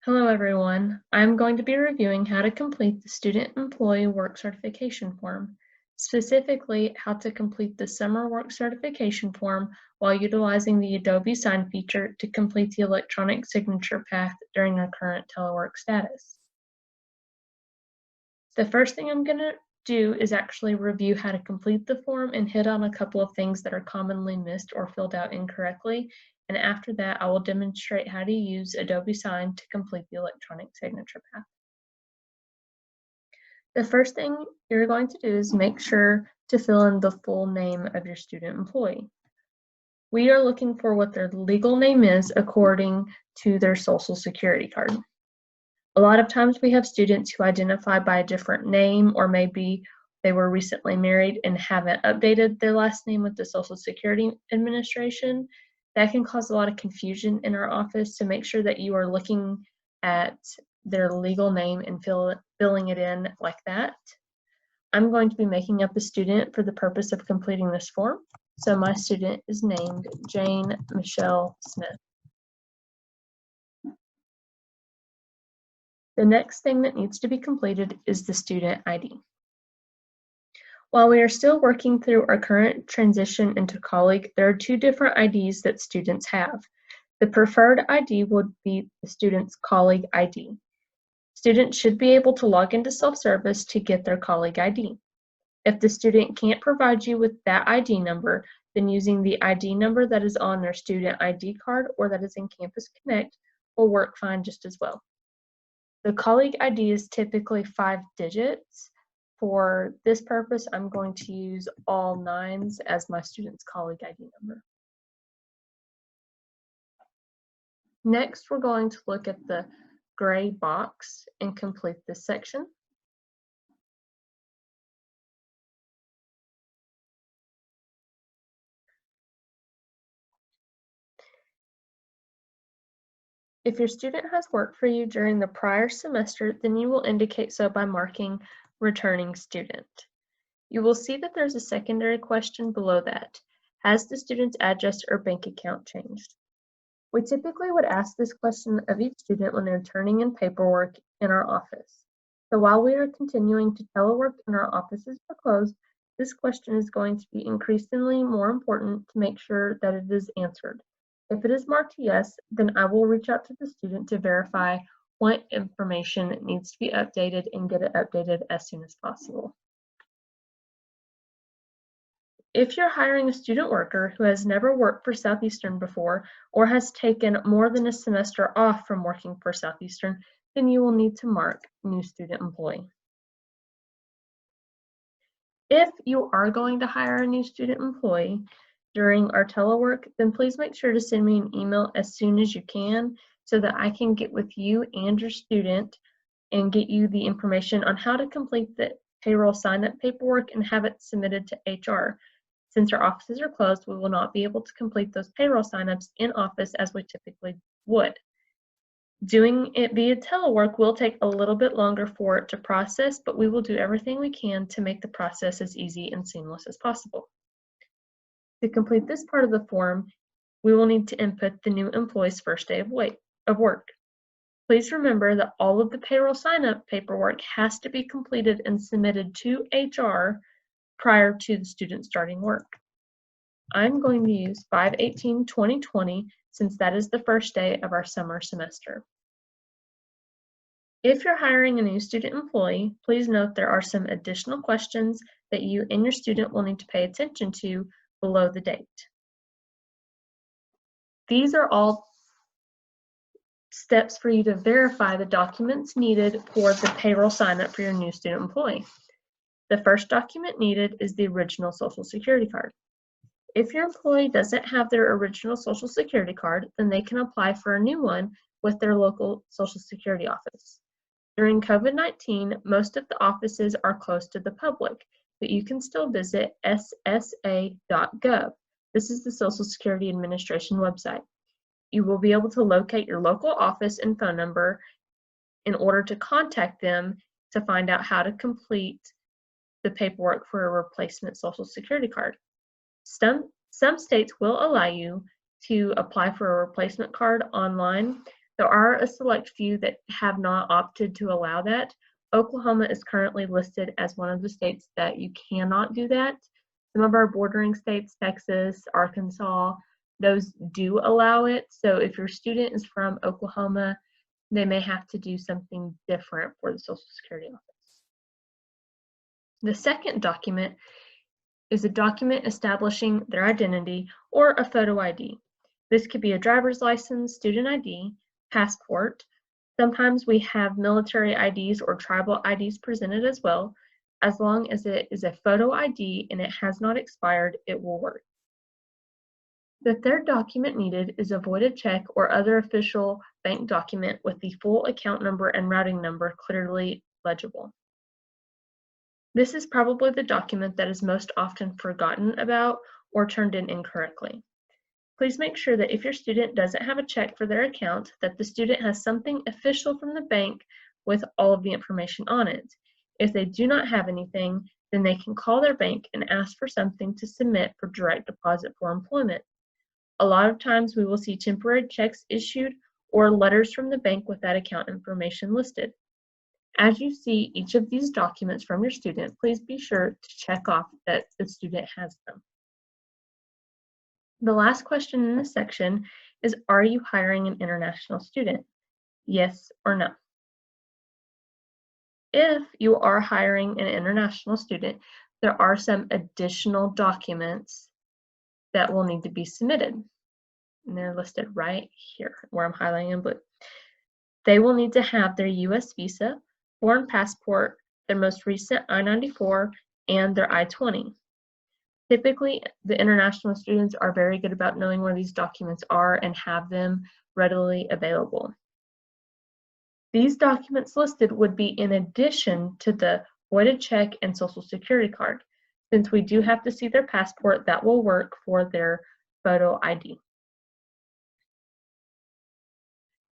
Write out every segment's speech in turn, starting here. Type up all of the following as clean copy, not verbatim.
Hello everyone. I'm going to be reviewing how to complete the Student Employee Work Certification form, specifically how to complete the Summer Work Certification form while utilizing the Adobe Sign feature to complete the electronic signature path during our current telework status. The first thing I'm going to do is actually review how to complete the form and hit on a couple of things that are commonly missed or filled out incorrectly. And after that, I will demonstrate how to use Adobe Sign to complete the electronic signature path. The first thing you're going to do is make sure to fill in the full name of your student employee. We are looking for what their legal name is according to their Social Security card. A lot of times we have students who identify by a different name, or maybe they were recently married and haven't updated their last name with the Social Security Administration. That can cause a lot of confusion in our office, so make sure that you are looking at their legal name and filling it in like that. I'm going to be making up a student for the purpose of completing this form. So my student is named Jane Michelle Smith. The next thing that needs to be completed is the student ID. While we are still working through our current transition into colleague, there are two different IDs that students have. The preferred ID would be the student's colleague ID. Students should be able to log into self-service to get their colleague ID. If the student can't provide you with that ID number, then using the ID number that is on their student ID card or that is in Campus Connect will work fine just as well. The colleague ID is typically 5 digits. For this purpose, I'm going to use all 9s as my student's colleague ID number. Next, we're going to look at the gray box and complete this section. If your student has worked for you during the prior semester, then you will indicate so by marking returning student. You will see that there's a secondary question below that. Has the student's address or bank account changed? We typically would ask this question of each student when they're turning in paperwork in our office. So while we are continuing to telework and our offices are closed, this question is going to be increasingly more important to make sure that it is answered. If it is marked yes, then I will reach out to the student to verify what information needs to be updated and get it updated as soon as possible. If you're hiring a student worker who has never worked for Southeastern before or has taken more than a semester off from working for Southeastern, then you will need to mark new student employee. If you are going to hire a new student employee during our telework, then please make sure to send me an email as soon as you can so that I can get with you and your student and get you the information on how to complete the payroll sign-up paperwork and have it submitted to HR. Since our offices are closed, we will not be able to complete those payroll signups in office as we typically would. Doing it via telework will take a little bit longer for it to process, but we will do everything we can to make the process as easy and seamless as possible. To complete this part of the form, we will need to input the new employee's first day of work. Please remember that all of the payroll sign-up paperwork has to be completed and submitted to HR prior to the student starting work. I'm going to use 5/18/2020 since that is the first day of our summer semester. If you're hiring a new student employee, please note there are some additional questions that you and your student will need to pay attention to below the date. These are all steps for you to verify the documents needed for the payroll sign-up for your new student employee. The first document needed is the original Social Security card. If your employee doesn't have their original Social Security card, then they can apply for a new one with their local Social Security office. During COVID-19, most of the offices are closed to the public, but you can still visit ssa.gov. This is the Social Security Administration website. You will be able to locate your local office and phone number in order to contact them to find out how to complete the paperwork for a replacement Social Security card. Some states will allow you to apply for a replacement card online, There are a select few that have not opted to allow that. Oklahoma is currently listed as one of the states that you cannot do that. Some of our bordering states, Texas, Arkansas, those do allow it. So if your student is from Oklahoma, they may have to do something different for the Social Security office. The second document is a document establishing their identity or a photo ID. This could be a driver's license, student ID, passport. Sometimes we have military IDs or tribal IDs presented as well. As long as it is a photo ID and it has not expired, it will work. The third document needed is a voided check or other official bank document with the full account number and routing number clearly legible. This is probably the document that is most often forgotten about or turned in incorrectly. Please make sure that if your student doesn't have a check for their account, that the student has something official from the bank with all of the information on it. If they do not have anything, then they can call their bank and ask for something to submit for direct deposit for employment. A lot of times we will see temporary checks issued or letters from the bank with that account information listed. As you see each of these documents from your student, please be sure to check off that the student has them. The last question in this section is, are you hiring an international student? Yes or no? If you are hiring an international student, there are some additional documents that will need to be submitted. And they're listed right here where I'm highlighting in blue. They will need to have their US visa, foreign passport, their most recent I-94, and their I-20. Typically, the international students are very good about knowing where these documents are and have them readily available. These documents listed would be in addition to the voided check and Social Security card. Since we do have to see their passport, that will work for their photo ID.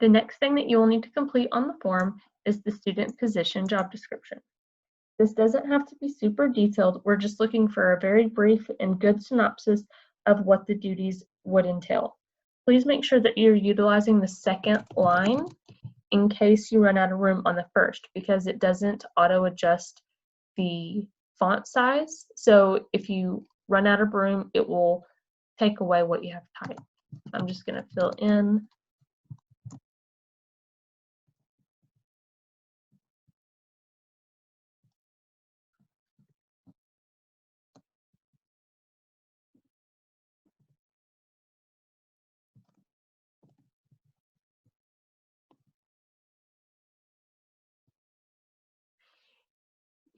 The next thing that you will need to complete on the form is the student position job description. This doesn't have to be super detailed. We're just looking for a very brief and good synopsis of what the duties would entail. Please make sure that you're utilizing the second line in case you run out of room on the first, because it doesn't auto-adjust the font size. So if you run out of room, it will take away what you have typed. I'm just going to fill in.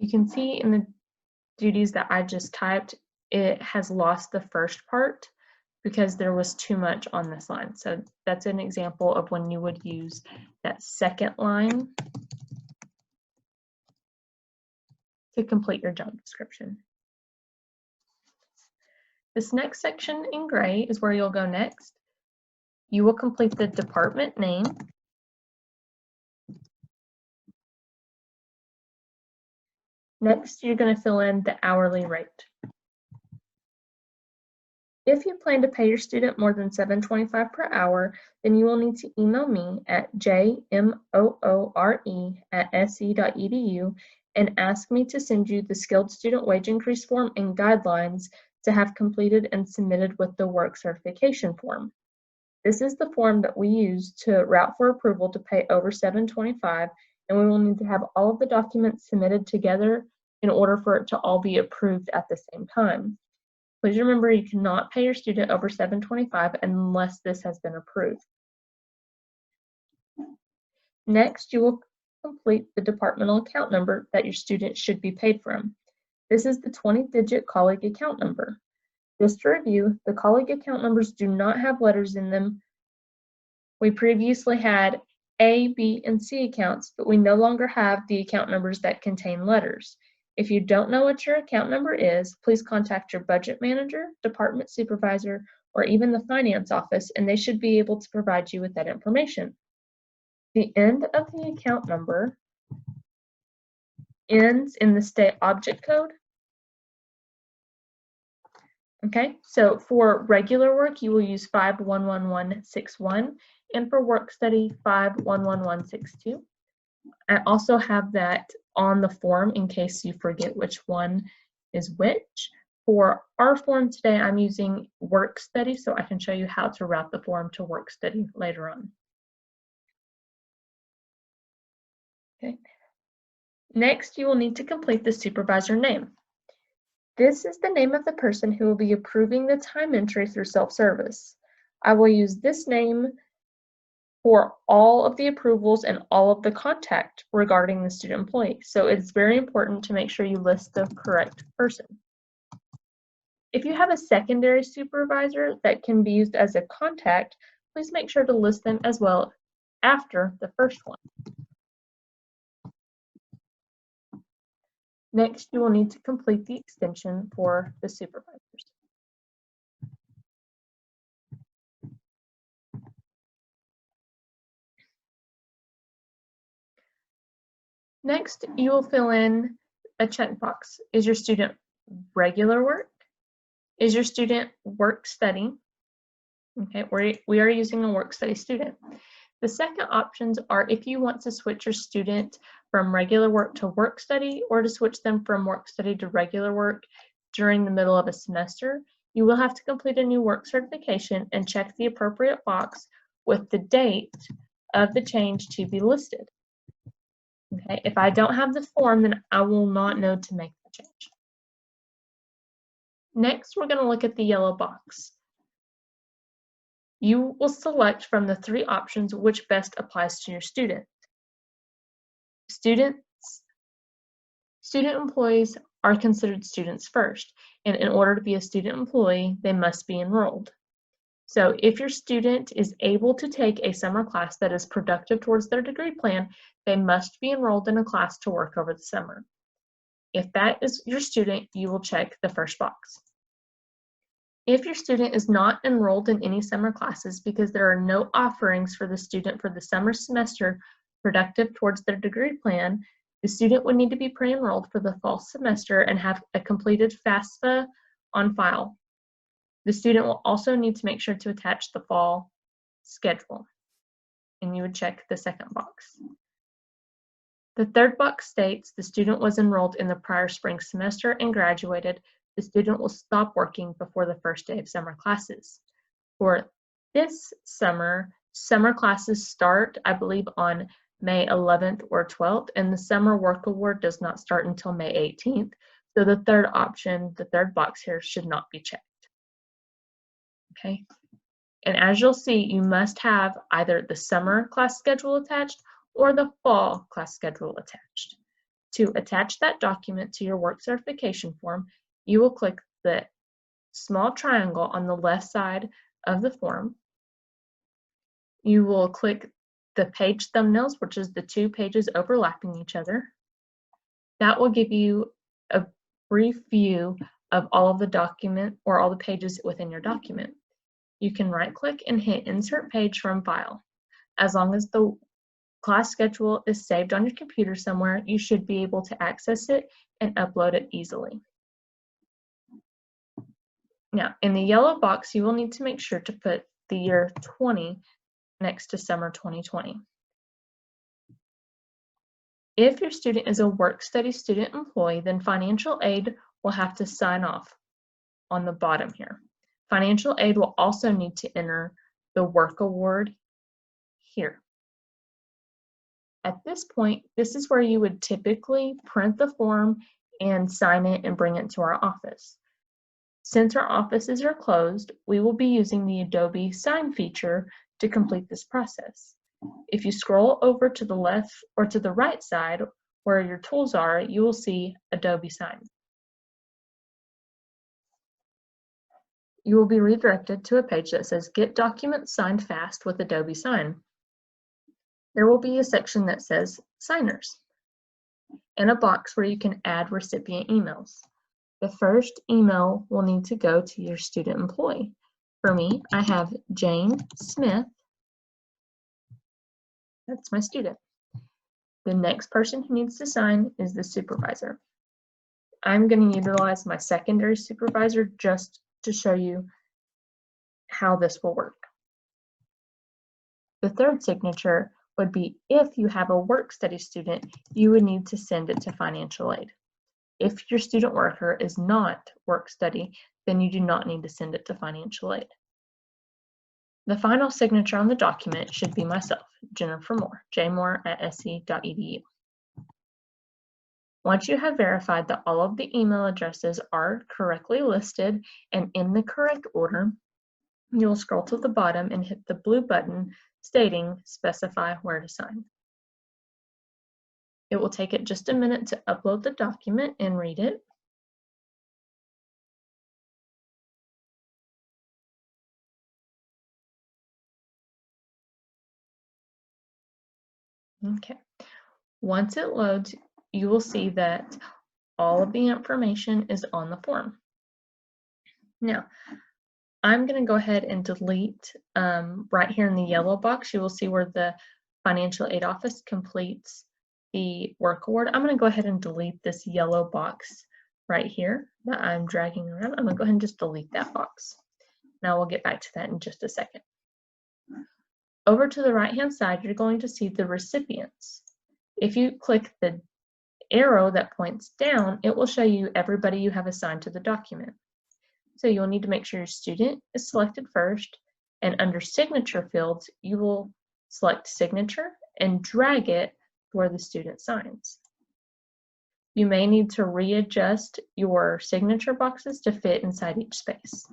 You can see in the duties that I just typed, it has lost the first part because there was too much on this line. So that's an example of when you would use that second line to complete your job description. This next section in gray is where you'll go next. You will complete the department name, next, you're going to fill in the hourly rate. If you plan to pay your student more than $7.25 per hour, then you will need to email me at jmoore@se.edu and ask me to send you the Skilled Student Wage Increase form and guidelines to have completed and submitted with the work certification form. This is the form that we use to route for approval to pay over $7.25, and we will need to have all of the documents submitted together in order for it to all be approved at the same time. Please remember you cannot pay your student over $7.25 unless this has been approved. Next, you will complete the departmental account number that your student should be paid from. This is the 20-digit colleague account number. Just to review, the colleague account numbers do not have letters in them. We previously had A, B, and C accounts, but we no longer have the account numbers that contain letters. If you don't know what your account number is, please contact your budget manager, department supervisor, or even the finance office, and they should be able to provide you with that information. The end of the account number ends in the state object code. Okay, so for regular work, you will use 51161. and for work study 511162. I also have that on the form in case you forget which one is which. For our form today, I'm using work study, so I can show you how to route the form to work study later on. Okay. Next, you will need to complete the supervisor name. This is the name of the person who will be approving the time entry through self-service. I will use this name for all of the approvals and all of the contact regarding the student employee. So it's very important to make sure you list the correct person. If you have a secondary supervisor that can be used as a contact, please make sure to list them as well after the first one. Next, you will need to complete the extension for the supervisors. Next, you will fill in a checkbox. Is your student regular work? Is your student work study? Okay, we are using a work study student. The second options are if you want to switch your student from regular work to work study or to switch them from work study to regular work during the middle of a semester, you will have to complete a new work certification and check the appropriate box with the date of the change to be listed. Okay, if I don't have the form, then I will not know to make the change. Next, we're going to look at the yellow box. You will select from the three options which best applies to your student. Student employees are considered students first, and in order to be a student employee, they must be enrolled. So if your student is able to take a summer class that is productive towards their degree plan, they must be enrolled in a class to work over the summer. If that is your student, you will check the first box. If your student is not enrolled in any summer classes because there are no offerings for the student for the summer semester productive towards their degree plan, the student would need to be pre-enrolled for the fall semester and have a completed FAFSA on file. The student will also need to make sure to attach the fall schedule, and you would check the second box. The third box states the student was enrolled in the prior spring semester and graduated. The student will stop working before the first day of summer classes. For this summer, summer classes start, I believe, on May 11th or 12th, and the summer work award does not start until May 18th. So the third option, the third box here, should not be checked. Okay, and as you'll see, you must have either the summer class schedule attached or the fall class schedule attached. To attach that document to your work certification form, you will click the small triangle on the left side of the form. You will click the page thumbnails, which is the two pages overlapping each other. That will give you a brief view of all of the document or all the pages within your document. You can right-click and hit Insert Page from File. As long as the class schedule is saved on your computer somewhere, you should be able to access it and upload it easily. Now, in the yellow box, you will need to make sure to put the year 20 next to summer 2020. If your student is a work study student employee, then financial aid will have to sign off on the bottom here. Financial aid will also need to enter the work award here. At this point, this is where you would typically print the form and sign it and bring it to our office. Since our offices are closed, we will be using the Adobe Sign feature to complete this process. If you scroll over to the left or to the right side where your tools are, you will see Adobe Sign. You will be redirected to a page that says Get Documents Signed Fast with Adobe Sign. There will be a section that says Signers and a box where you can add recipient emails. The first email will need to go to your student employee. For me, I have Jane Smith. That's my student. The next person who needs to sign is the supervisor. I'm going to utilize my secondary supervisor just to show you how this will work. The third signature would be if you have a work study student, you would need to send it to financial aid. If your student worker is not work study, then you do not need to send it to financial aid. The final signature on the document should be myself, Jennifer Moore, jmoore@se.edu. Once you have verified that all of the email addresses are correctly listed and in the correct order, you will scroll to the bottom and hit the blue button stating Specify where to sign. It will take it just a minute to upload the document and read it. Okay. Once it loads, you will see that all of the information is on the form. Now, I'm going to go ahead and delete right here in the yellow box. You will see where the financial aid office completes the work award. I'm going to go ahead and delete this yellow box right here that I'm dragging around. I'm going to go ahead and just delete that box. Now we'll get back to that in just a second. Over to the right-hand side, you're going to see the recipients. If you click the arrow that points down, it will show you everybody you have assigned to the document. So you'll need to make sure your student is selected first, and under signature fields, you will select signature and drag it where the student signs. You may need to readjust your signature boxes to fit inside each space.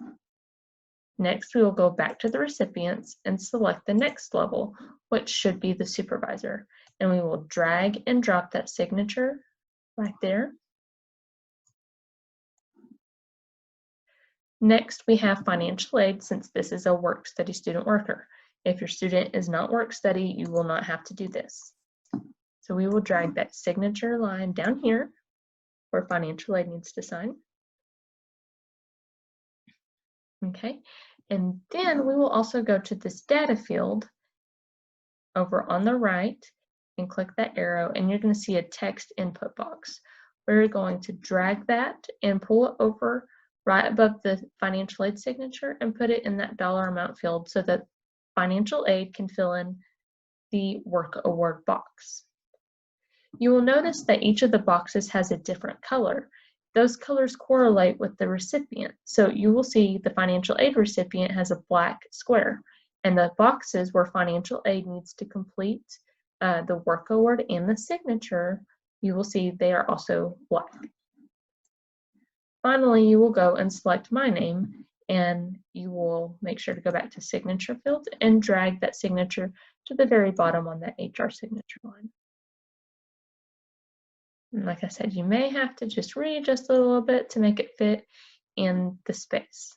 Next, we will go back to the recipients and select the next level, which should be the supervisor. And we will drag and drop that signature right there. Next, we have financial aid, since this is a work study student worker. If your student is not work study, you will not have to do this. So we will drag that signature line down here where financial aid needs to sign. Okay, and then we will also go to this data field over on the right and click that arrow, and you're going to see a text input box. We're going to drag that and pull it over right above the financial aid signature and put it in that dollar amount field so that financial aid can fill in the work award box. You will notice that each of the boxes has a different color. Those colors correlate with the recipient. So you will see the financial aid recipient has a black square, and the boxes where financial aid needs to complete the work award and the signature, you will see they are also black. Finally, you will go and select my name, and you will make sure to go back to signature field and drag that signature to the very bottom on that HR signature line. And like I said, you may have to just readjust it a little bit to make it fit in the space.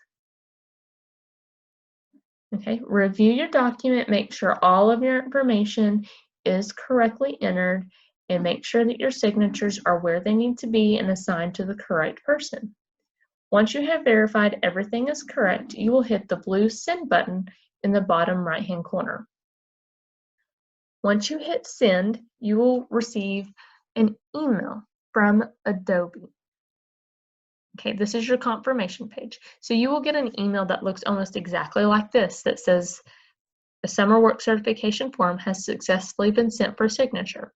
Okay, review your document, make sure all of your information is correctly entered, and make sure that your signatures are where they need to be and assigned to the correct person. Once you have verified everything is correct, you will hit the blue send button in the bottom right-hand corner. Once you hit send, you will receive an email from Adobe. Okay, this is your confirmation page. So you will get an email that looks almost exactly like this that says, "The summer work certification form has successfully been sent for signature."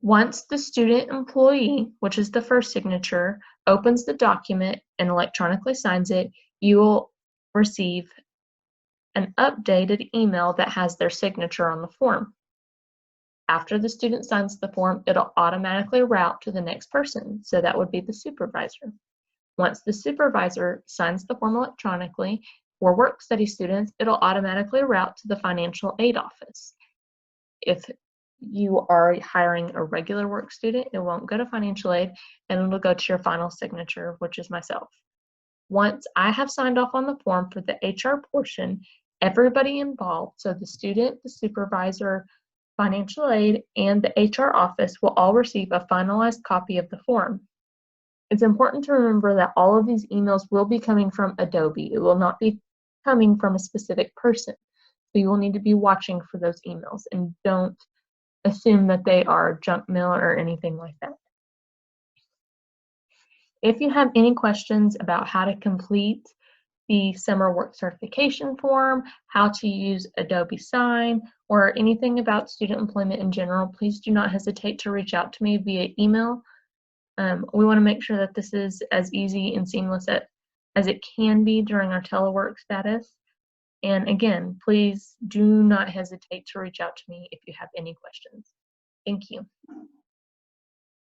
Once the student employee, which is the first signature, opens the document and electronically signs it, you will receive an updated email that has their signature on the form. After the student signs the form, it'll automatically route to the next person, so that would be the supervisor. Once the supervisor signs the form electronically, for work study students, it'll automatically route to the financial aid office. If you are hiring a regular work student, it won't go to financial aid, and it'll go to your final signature, which is myself. Once I have signed off on the form for the HR portion, everybody involved, so the student, the supervisor, financial aid, and the HR office will all receive a finalized copy of the form. It's important to remember that all of these emails will be coming from Adobe. It will not be coming from a specific person. So you will need to be watching for those emails, and don't assume that they are junk mail or anything like that. If you have any questions about how to complete the summer work certification form, how to use Adobe Sign, or anything about student employment in general, please do not hesitate to reach out to me via email. We want to make sure that this is as easy and seamless as it can be during our telework status. And again, please do not hesitate to reach out to me if you have any questions. Thank you.